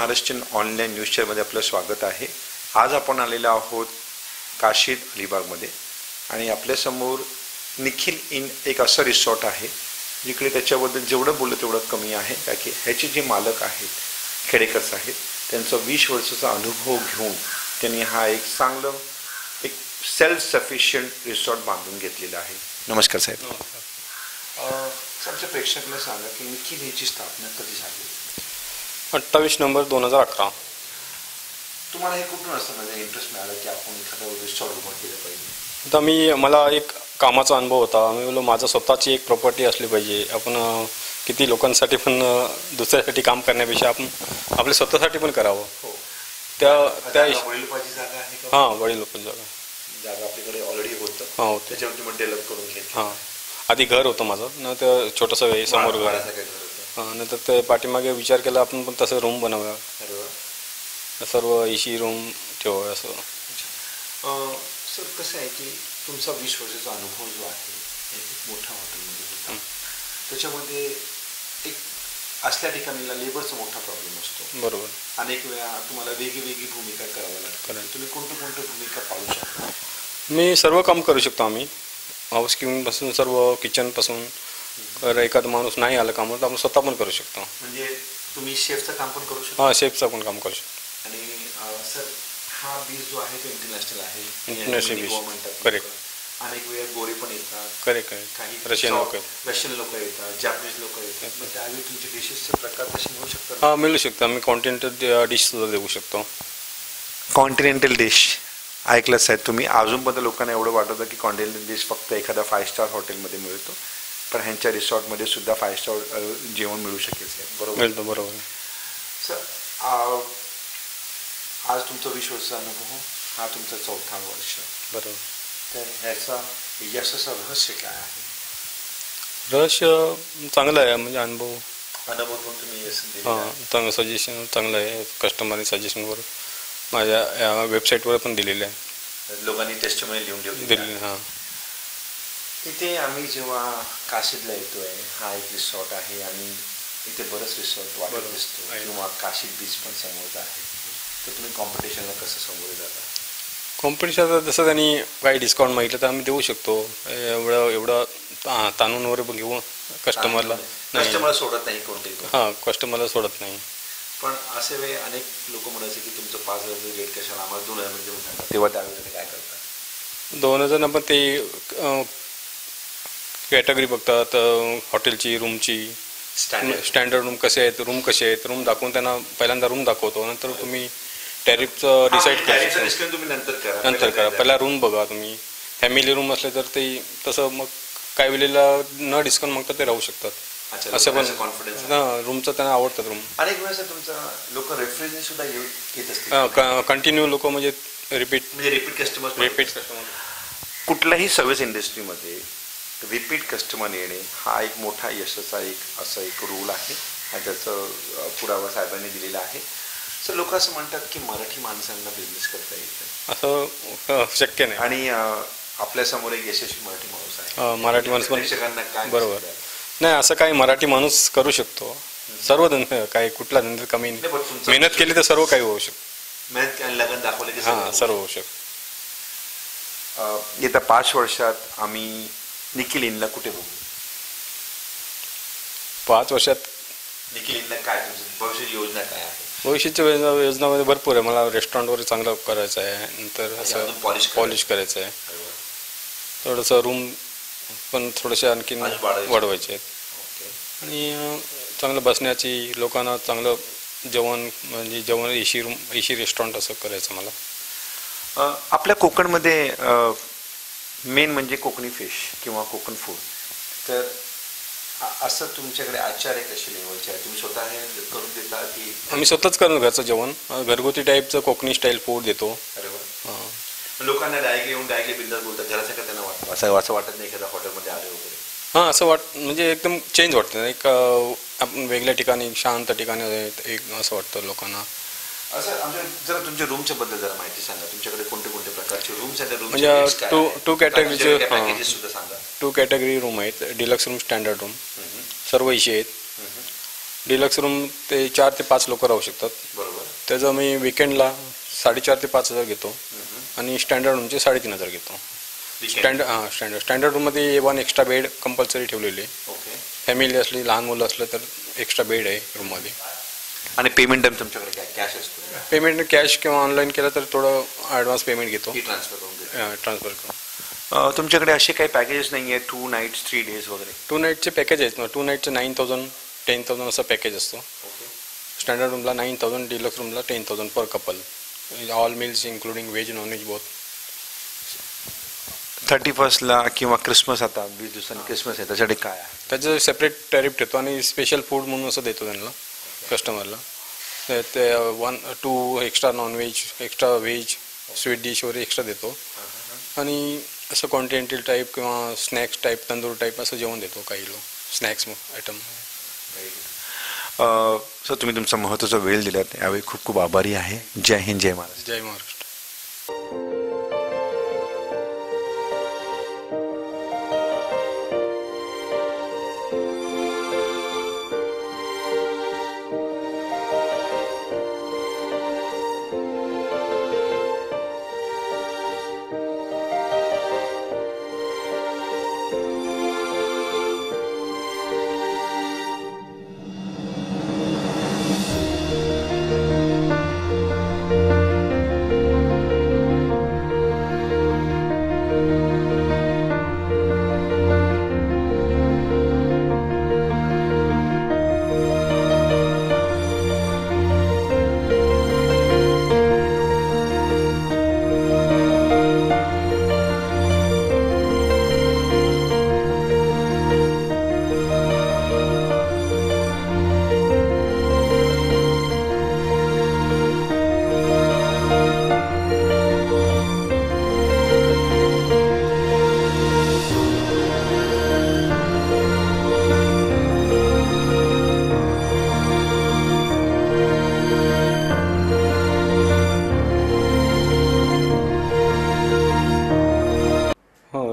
Maharashtrian online news चॅनलमध्ये आपलं स्वागत आहे। आज आपण आलेलो आहोत काशीद अलिबागमध्ये आणि आपल्यासमोर निखिल इन एक असं रिसॉर्ट आहे जिकडे त्याच्याबद्दल जेवढं बोललं तेवढं कमी आहे, कारण की ह्याचे जे मालक आहेत खेडेकर्स आहेत त्यांचा 20 वर्षाचा अनुभव घेऊन त्यांनी हा एक चांगलं एक सेल्फ सफिशियंट रिसॉर्ट बांधून घेतलेला आहे। नमस्कार साहेब। आमच्या प्रेक्षकांना सांगा की निखिल ह्याची स्थापना कधी झाली? 28 नंबर 2011। तुम्हाला हे कुठून असं म्हणजे इंटरेस्ट मिळाला की आपण एखादा रिसॉर्ट उभं केलं पाहिजे? आता मला एक कामाचा अनुभव होता। मी बोललो माझं स्वतःची एक प्रॉपर्टी असली पाहिजे। आपण किती लोकांसाठी पण दुसऱ्यासाठी काम करण्यापेक्षा आपण आपल्या स्वतःसाठी पण करावं। हो, त्या वडिलोपार्जित जागा आहे का? हां, वडिलोपार्जित जागा आपल्याकडे ऑलरेडी होतं। हां, होतं। त्याच्यावर तुम्ही डेव्हलप करून घेतलं? हां, आधी घर होतं माझं, न तर छोटंसं समोर घर आहे। हां, नंतर ते पाठीमागे विचार केला आपण पण तसं रूम बनवूया, सर्व एसी रूम ठेवावं असं। सर कसं आहे की तुमचा 20 वर्षाचा अनुभव जो आहे एक मोठ्या हॉटेलमध्ये होता, त्याच्यामध्ये एक असल्या ठिकाणीला लेबरचा मोठा प्रॉब्लेम असतो। बरोबर। अनेक वेळा तुम्हाला वेगळी भूमिका करावी लागते। तुम्ही कोणत्या भूमिका पाळू शकता? मी सर्व काम करू शकतो। आम्ही हाऊस कीपिंगपासून सर्व किचनपासून, एखादा माणूस नाही आला कामावर तर आपण स्वतः पण करू शकतो। म्हणजे तुम्ही शेफचं काम पण करू शकता? हां, शेफचं पण काम करू शकतो। आणि सर हा बीच जो आहे तो इंटरनॅशनल आहे, इंटरनॅशनल बीच म्हणतात। करेक्ट। अनेक वेळा गोरे पण येतात, करेक्ट, काही रशियन लोक येतात, जॅपनीज लोक येतात। मग त्यावेळी तुमचे डिशेसचे प्रकार तसे मिळू शकतात? हां, मिळू शकतं। आम्ही कॉन्टिनेंटल डिशसुद्धा देऊ शकतो। कॉन्टिनेंटल डिश ऐकलंच आहे तुम्ही। अजूनपर्यंत लोकांना एवढं वाटतं की कॉन्टिनेंटल डिश फक्त एखादा 5 स्टार हॉटेलमध्ये मिळतो, पण ह्यांच्या रिसॉर्टमध्ये सुद्धा 5 स्टार जेवण मिळू शकेल साहेब, बरोबर? मिळतो, बरोबर। सर आज तुमचा 20 वर्षाचा अनुभव, हा तुमचा 4था वर्ष, बरोबर। तर ह्याचा यशाचं रहस्य काय आहे? रहस्य चांगलं आहे, म्हणजे अनुभव पण तुम्ही हां, चांगलं सजेशन चांगलं आहे। कस्टमरने सजेशनवर माझ्या या वेबसाईटवर पण दिलेलं आहे, लोकांनी टेस्टमनी लिहून दिलेली। हां, इथे आम्ही जेव्हा काशीदला येतोय, हा एक रिसॉर्ट आहे आणि इथे बरंच रिसॉर्ट वाटत दिसतो किंवा काशीद बीच पण समोर आहे, तर तुम्ही कॉम्पिटिशनला कसं समोर जाता? कॉम्पिटिशन जसं त्यांनी काही डिस्काउंट मागितलं तर आम्ही देऊ शकतो। एवढं ताणूनवर घेऊ कस्टमरला सोडत नाही कोणतेही। हां, कस्टमरला सोडत नाही। पण असे वेळी अनेक लोक म्हणायचे की तुमचं 5,000 रेट कशाला, आम्हाला 2,000 देऊन टाका, तेव्हा त्यावेळेला काय करतात? 2,000 पण ते कॅटेगरी बघतात, हॉटेलची, रूमची, स्टँडर्ड रूम कसे आहेत, रूम दाखवून त्यांना पहिल्यांदा रूम दाखवतो, नंतर तुम्ही टॅरिफचं डिसाईड करा। तुम्ही नंतर करा, पहिला रूम बघा तुम्ही। फॅमिली रूम असले तर ते तसं मग काही वेळेला न डिस्काउंट मागतात ते राहू शकतात, असं पण कॉन्फिडन्स। हां, रूमचं त्यांना आवडतात रूम। अनेक वेळेस तुमचा लोक रेफरन्सने सुद्धा येत असतील, कंटिन्यू लोक म्हणजे रिपीट कस्टमर। कुठल्याही सर्व्हिस इंडस्ट्रीमध्ये रिपीट कस्टमर येणे हा एक मोठा यशाचा एक रूल आहे आणि त्याचं पुरावा साहेबांनी दिलेला आहे। सर लोक असं म्हणतात की मराठी माणसांना बिझनेस करता येतं, असं शक्य नाही। आणि आपल्यासमोर एक यशस्वी मराठी माणूस आहे, मराठी माणूस पण प्रेक्षकांना काय? बरोबर नाही, असं काही मराठी माणूस करू शकतो सर्व धंदे, काही कुठला धंदा कमी नाही। मेहनत केली तर सर्व काही होऊ शकतं, मेहनत आणि लगन दाखवले की हां, सर्व होऊ शकतं। येत्या 5 वर्षात आम्ही निखिल इनला कुठे बघू? 5 वर्षात निखिल इनला काय भविष्याची योजना काय आहे? भविष्याच्या योजनामध्ये भरपूर आहे। मला रेस्टॉरंटवर चांगलं करायचं आहे, नंतर असं पॉलिश करायचं आहे, थोडंसं रूम पण थोडेसे आणखी वाढवायचे आहेत, आणि चांगलं बसण्याची, लोकांना चांगलं जेवण, म्हणजे जेवण एसी रेस्टॉरंट असं करायचं मला। आपल्या कोकणमध्ये मेन म्हणजे कोकणी फिश किंवा कोकण फूड, तर असं तुमच्याकडे आचार्य कसे लेवलचे आहे? तुम्ही स्वतः हे करून देता की? आम्ही स्वतःच करून घरचं जेवण, घरगुती टाईपचं कोकणी स्टाईल फूड देतो। लोकांना डायरेक्टली बिंदास बोलतात, जरासं का त्यांना वाटतं असं वाटत नाही एखाद्या हॉटेलमध्ये आले वगैरे? हां, असं म्हणजे एकदम चेंज वाटतं, एक आपण वेगळ्या ठिकाणी, शांत ठिकाणी एक असं वाटतं लोकांना। असं जरा तुमच्या रूमच्या बद्दल जरा माहिती सांगा, तुमच्याकडे कोणते प्रकारचे रूम्स आहेत? म्हणजे टू कॅटेगरीचे पॅकेजेस सुद्धा सांगा। 2 कॅटेगरी रूम आहेत, डिलक्स रूम, स्टँडर्ड रूम, सर्व एसी आहेत। डिलक्स रूम ते 4 ते 5 लोक राहू शकतात, बरोबर। त्याचं मी विकेंडला 4,500 ते 5,000 घेतो आणि स्टँडर्ड रूमचे 3,500 घेतो. स्टँडर्ड रूममध्ये 1 एक्स्ट्रा बेड कंपल्सरी ठेवलेली आहे. फॅमिली असली, लहान मुलं असलं तर एक्स्ट्रा बेड आहे रूममध्ये. आणि पेमेंट टाइम तुमच्याकडे काय कॅश असतो? पेमेंट कॅश किंवा ऑनलाईन केलं तर थोडं ॲडव्हान्स पेमेंट घेतो. ट्रान्सफर करून. तुमच्याकडे असे काही पॅकेजेस नाही आहे 2 nights 3 days वगैरे? 2 नाईटचे पॅकेज आहेत ना. 2 नाईटचे 9,000 10,000 असं पॅकेज असतो. स्टँडर्ड रूमला 9,000, डिलक्स रूमला 10,000 per couple. All meals including veg non veg both. 31ला किंवा क्रिसमस, आता 20 दिवसांनी क्रिसमस आहे, त्याच्यासाठी काय आहे? त्याचं सेपरेट टॅरिफ देतो आणि स्पेशल फूड म्हणून असं देतो त्यांना, कस्टमरला. ते 1-2 extra non veg, extra veg, sweet dish वगैरे एक्स्ट्रा देतो. आणि असं कॉन्टिनेंटल टाईप किंवा स्नॅक्स टाईप, तंदूर टाईप असं जेवण देतो काही लोक, स्नॅक्स आयटम. सर, तुम्ही तुमचा महत्त्वाचा वेळ दिलात, यावेळी खूप खूप आभारी आहे. जय हिंद, जय महाराष्ट्र. जय महाराष्ट्र.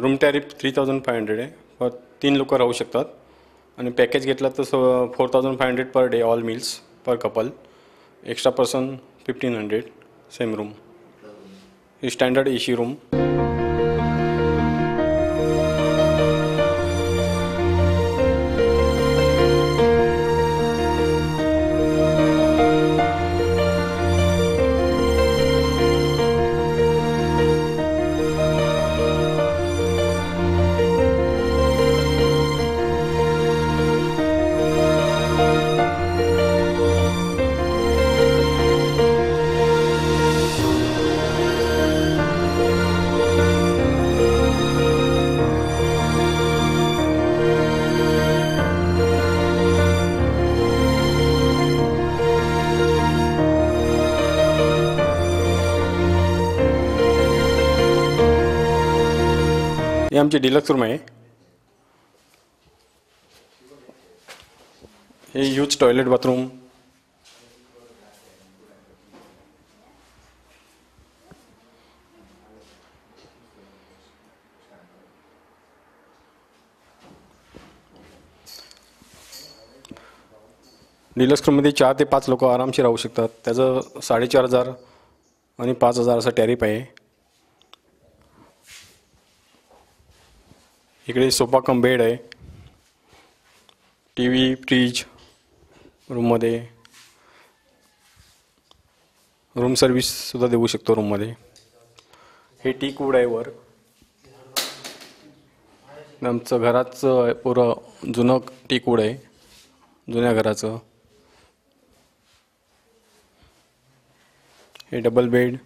रूम टॅरिफ 3,500 आहे. पर 3 लोक राहू शकतात. आणि पॅकेज घेतला तर 4,500 per day, all meals per couple. Extra person 1,500. Same room. ही स्टँडर्ड AC रूम. हे आमचे डिलक्स रूम आहे. हे ह्यूज टॉयलेट बाथरूम. डिलक्स रूममध्ये 4 ते 5 लोक आरामशीर राहू शकतात. त्याचं 4,500 आणि 5,000 असं टॅरिफ आहे. इकडे सोफा कम बेड आहे. TV, फ्रीज रूममध्ये. रूम सर्विससुद्धा देऊ शकतो रूममध्ये. हे टीक वूड आहे वर. आमचं घराचं पुरं जुनं टीक वूड आहे, जुन्या घराचं. हे डबल बेड.